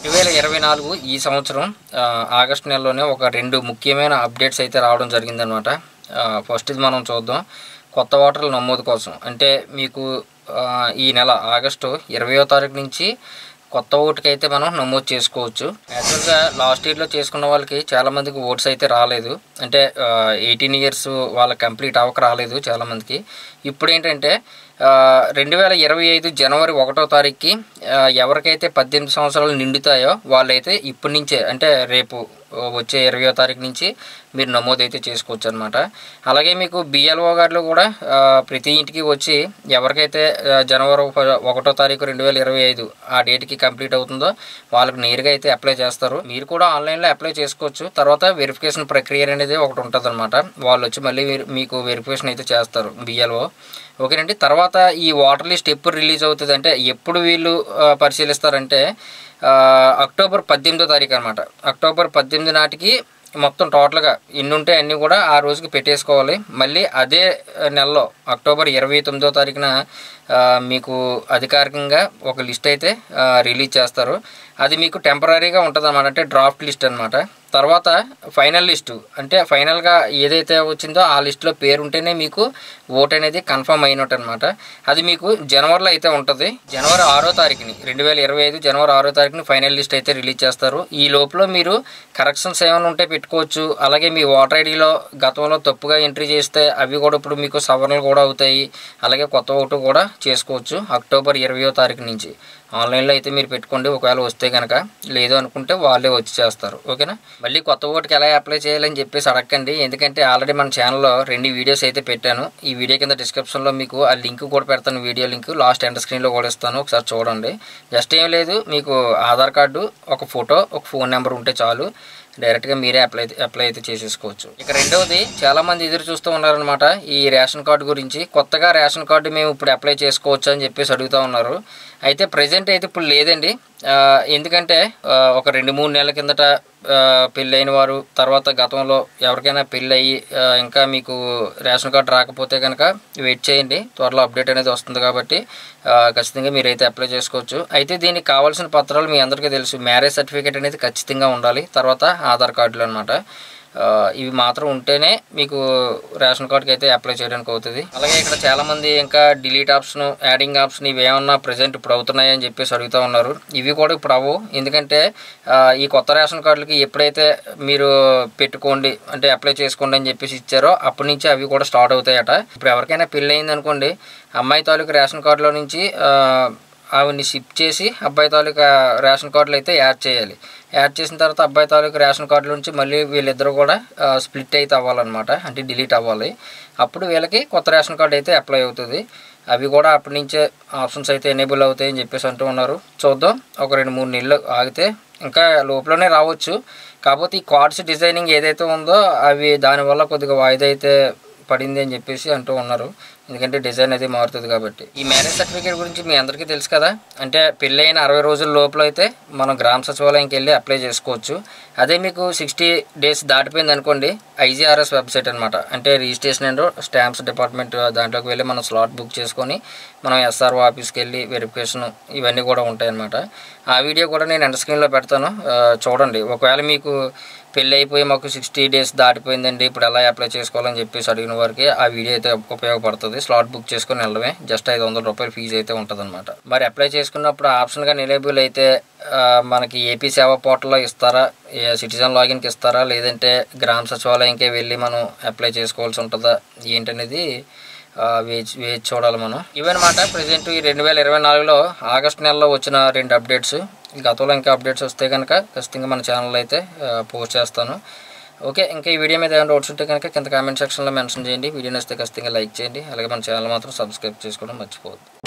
2024 ఈ సంవత్సరం ఆగస్టు నెలలోనే ఒక 2 ముఖ్యమైన అప్డేట్స్ అయితే రావడం జరిగిందనమాట. ఫస్ట్ ఇది మనం చూద్దాం. కొత్త ఓటర్ల నమోదు కోసం అంటే మీకు ఈ నెల ఆగస్టు 20వ తారీఖు నుంచి కొత్త ఓటుకైతే మనం నమోదు చేసుకోవచ్చు. యాక్చువల్గా లాస్ట్ ఇయర్లో చేసుకున్న వాళ్ళకి చాలామందికి ఓట్స్ అయితే రాలేదు, అంటే 18 ఇయర్స్ వాళ్ళకి కంప్లీట్ అవ్వక రాలేదు చాలామందికి. ఇప్పుడు ఏంటంటే 2025 జనవరి 1వ తారీఖుకి ఎవరికైతే 18 సంవత్సరాలు నిండుతాయో వాళ్ళైతే ఇప్పటి నుంచే అంటే రేపు వచ్చే 20వ తారీఖు నుంచి మీరు నమోదు అయితే చేసుకోవచ్చు అనమాట. అలాగే మీకు బిఎల్ఓ గారు కూడా ప్రతి ఇంటికి వచ్చి ఎవరికైతే జనవరి 1వ తారీఖు 2025 ఆ డేట్కి కంప్లీట్ అవుతుందో వాళ్ళకి నేరుగా అయితే అప్లై చేస్తారు. మీరు కూడా ఆన్లైన్లో అప్లై చేసుకోవచ్చు. తర్వాత వెరిఫికేషన్ ప్రక్రియ అనేది ఒకటి ఉంటుంది అనమాట. వాళ్ళు వచ్చి మళ్ళీ మీకు వెరిఫికేషన్ అయితే చేస్తారు బిఎల్ఓ. ఓకేనండి. తర్వాత ఈ వాటర్ లిస్ట్ ఎప్పుడు రిలీజ్ అవుతుంది అంటే ఎప్పుడు వీళ్ళు పరిశీలిస్తారంటే అక్టోబర్ 18వ తారీఖు అనమాట. అక్టోబర్ 18 నాటికి మొత్తం టోటల్గా ఎన్ని ఉంటే అన్నీ కూడా ఆ రోజుకి పెట్టేసుకోవాలి. మళ్ళీ అదే నెలలో అక్టోబర్ 29వ తారీఖున మీకు అధికారికంగా ఒక లిస్ట్ అయితే రిలీజ్ చేస్తారు. అది మీకు టెంపరీగా ఉంటుంది అన్నమాట, అంటే డ్రాఫ్ట్ లిస్ట్ అనమాట. తర్వాత ఫైనల్ లిస్టు అంటే ఫైనల్గా ఏదైతే వచ్చిందో ఆ లిస్టులో పేరు ఉంటేనే మీకు ఓట్ అనేది కన్ఫర్మ్ అయినట్టు అనమాట. అది మీకు జనవరిలో అయితే ఉంటుంది. జనవరి 6వ తారీఖుని 2025 జనవరి 6వ తారీఖుని ఫైనల్ లిస్ట్ అయితే రిలీజ్ చేస్తారు. ఈ లోపల మీరు కరెక్షన్స్ ఏమైనా ఉంటే పెట్టుకోవచ్చు. అలాగే మీ ఓటర్ ఐడిలో గతంలో తప్పుగా ఎంట్రీ చేస్తే అవి కూడా ఇప్పుడు మీకు సవరణలు కూడా అవుతాయి. అలాగే కొత్త ఓటు కూడా చేసుకోవచ్చు అక్టోబర్ 20వ తారీఖు నుంచి. ఆన్లైన్లో అయితే మీరు పెట్టుకోండి, ఒకవేళ వస్తే కనుక. లేదు అనుకుంటే వాళ్ళే వచ్చి చేస్తారు. ఓకేనా. మళ్ళీ కొత్త ఓటుకి ఎలా అప్లై చేయాలని చెప్పేసి అడగండి, ఎందుకంటే ఆల్రెడీ మన ఛానల్లో 2 వీడియోస్ అయితే పెట్టాను. ఈ వీడియో కింద డిస్క్రిప్షన్లో మీకు ఆ లింక్ కూడా పెడతాను, వీడియో లింక్ లాస్ట్ ఎండ్ స్క్రీన్లో కూడా ఇస్తాను, ఒకసారి చూడండి. జస్ట్ ఏం లేదు, మీకు ఆధార్ కార్డు, ఒక ఫోటో, ఒక ఫోన్ నెంబర్ ఉంటే చాలు, డైరెక్ట్గా మీరే అప్లై అయితే చేసేసుకోవచ్చు. ఇక రెండవది, చాలామంది ఎదురు చూస్తూ ఉన్నారనమాట ఈ రేషన్ కార్డు గురించి. కొత్తగా రేషన్ కార్డు మేము ఇప్పుడు అప్లై చేసుకోవచ్చు అని చెప్పేసి అడుగుతూ ఉన్నారు. అయితే ప్రజెంట్ అయితే ఇప్పుడు లేదండి. ఎందుకంటే ఒక 2-3 నెలల కిందట పెళ్ళైన వారు, తర్వాత గతంలో ఎవరికైనా పెళ్ళి అయ్యి ఇంకా మీకు రేషన్ కార్డు రాకపోతే కనుక వెయిట్ చేయండి, త్వరలో అప్డేట్ అనేది వస్తుంది కాబట్టి ఖచ్చితంగా మీరైతే అప్లై చేసుకోవచ్చు. అయితే దీనికి కావాల్సిన పత్రాలు మీ అందరికీ తెలుసు. మ్యారేజ్ సర్టిఫికేట్ అనేది ఖచ్చితంగా ఉండాలి, తర్వాత ఆధార్ కార్డులు అనమాట. ఇవి మాత్రం ఉంటేనే మీకు రేషన్ కార్డుకి అయితే అప్లై చేయడానికి అవుతుంది. అలాగే ఇక్కడ చాలామంది ఇంకా డిలీట్ ఆప్షన్, యాడింగ్ ఆప్షన్ ఇవి ఏమన్నా ప్రజెంట్ ఇప్పుడు అవుతున్నాయి అని చెప్పేసి అడుగుతూ ఉన్నారు. ఇవి కూడా ఇప్పుడు అవ్వవు, ఎందుకంటే ఈ కొత్త రేషన్ కార్డులకి ఎప్పుడైతే మీరు పెట్టుకోండి అంటే అప్లై చేసుకోండి అని చెప్పేసి ఇచ్చారో అప్పటి నుంచి అవి కూడా స్టార్ట్ అవుతాయట. ఇప్పుడు ఎవరికైనా పెళ్ళి అయింది అనుకోండి, అమ్మాయి తాలూకు రేషన్ కార్డులో నుంచి అవన్నీ షిఫ్ట్ చేసి అబ్బాయి తాలూకా రేషన్ కార్డులు అయితే యాడ్ చేయాలి. యాడ్ చేసిన తర్వాత అబ్బాయి తాలూకు రేషన్ కార్డుల నుంచి మళ్ళీ వీళ్ళిద్దరూ కూడా స్ప్లిట్ అయితే అవ్వాలన్నమాట, అంటే డిలీట్ అవ్వాలి. అప్పుడు వీళ్ళకి కొత్త రేషన్ కార్డు అయితే అప్లై అవుతుంది. అవి కూడా అప్పటి నుంచే ఆప్షన్స్ అయితే ఎనేబుల్ అవుతాయని చెప్పేసి అంటూ ఉన్నారు. చూద్దాం, ఒక 2-3 నెలలు ఆగితే ఇంకా లోపలనే రావచ్చు. కాకపోతే ఈ కార్డ్స్ డిజైనింగ్ ఏదైతే ఉందో అవి దానివల్ల కొద్దిగా వాయిదా అయితే పడింది అని చెప్పేసి అంటూ ఉన్నారు, ఎందుకంటే డిజైన్ అది మారుతుంది కాబట్టి. ఈ మ్యారేజ్ సర్టిఫికేట్ గురించి మీ అందరికీ తెలుసు కదా, అంటే పెళ్ళైన 60 రోజుల లోపల అయితే మనం గ్రామ సచివాలయంకి వెళ్ళి అప్లై చేసుకోవచ్చు. అదే మీకు 60 డేస్ దాటిపోయింది అనుకోండి, IGRS వెబ్సైట్ అనమాట, అంటే రిజిస్ట్రేషన్ అండ్ స్టాంప్స్ డిపార్ట్మెంట్, దాంట్లోకి వెళ్ళి మనం స్లాట్ బుక్ చేసుకొని మనం SRO ఆఫీస్కి వెళ్ళి వెరిఫికేషన్ ఇవన్నీ కూడా ఉంటాయి అన్నమాట. ఆ వీడియో కూడా నేను ఎండ్ స్క్రీన్లో పెడతాను, చూడండి. ఒకవేళ మీకు పెళ్ళి అయిపోయి మాకు 60 డేస్ దాటిపోయిందండి, ఇప్పుడు ఎలా అప్లై చేసుకోవాలని చెప్పేసి అడిగిన వారికి ఆ వీడియో అయితే ఉపయోగపడుతుంది. స్లాట్ బుక్ చేసుకొని వెళ్ళడమే, జస్ట్ 500 రూపాయలు ఫీజు అయితే ఉంటుంది అనమాట. మరి అప్లై చేసుకున్నప్పుడు ఆప్షన్గా ఎనేబుల్ అయితే మనకి ఏపీ సేవా పోర్టల్లో ఇస్తారా, సిటిజన్ లాగిన్కి ఇస్తారా, లేదంటే గ్రామ సచివాలయంకే వెళ్ళి మనం అప్లై చేసుకోవాల్సి ఉంటుందా ఏంటనేది వేచి చూడాలి మనం. ఇవన్నమాట ప్రజెంట్ ఈ 2024లో ఆగస్టు నెలలో వచ్చిన 2 అప్డేట్స్. గతంలో ఇంకా అప్డేట్స్ వస్తే కనుక ఖచ్చితంగా మన ఛానల్ అయితే పోస్ట్ చేస్తాను. ఓకే, ఇంకా ఈ వీడియో మీద ఏమైనా డౌట్స్ ఉంటే కనుక కింద కామెంట్ సెక్షన్లో మెన్షన్ చేయండి. వీడియో నచ్చితే ఖచ్చితంగా లైక్ చేయండి. అలాగే మన ఛానల్ మాత్రం సబ్స్క్రైబ్ చేసుకోవడం మర్చిపోవద్దు.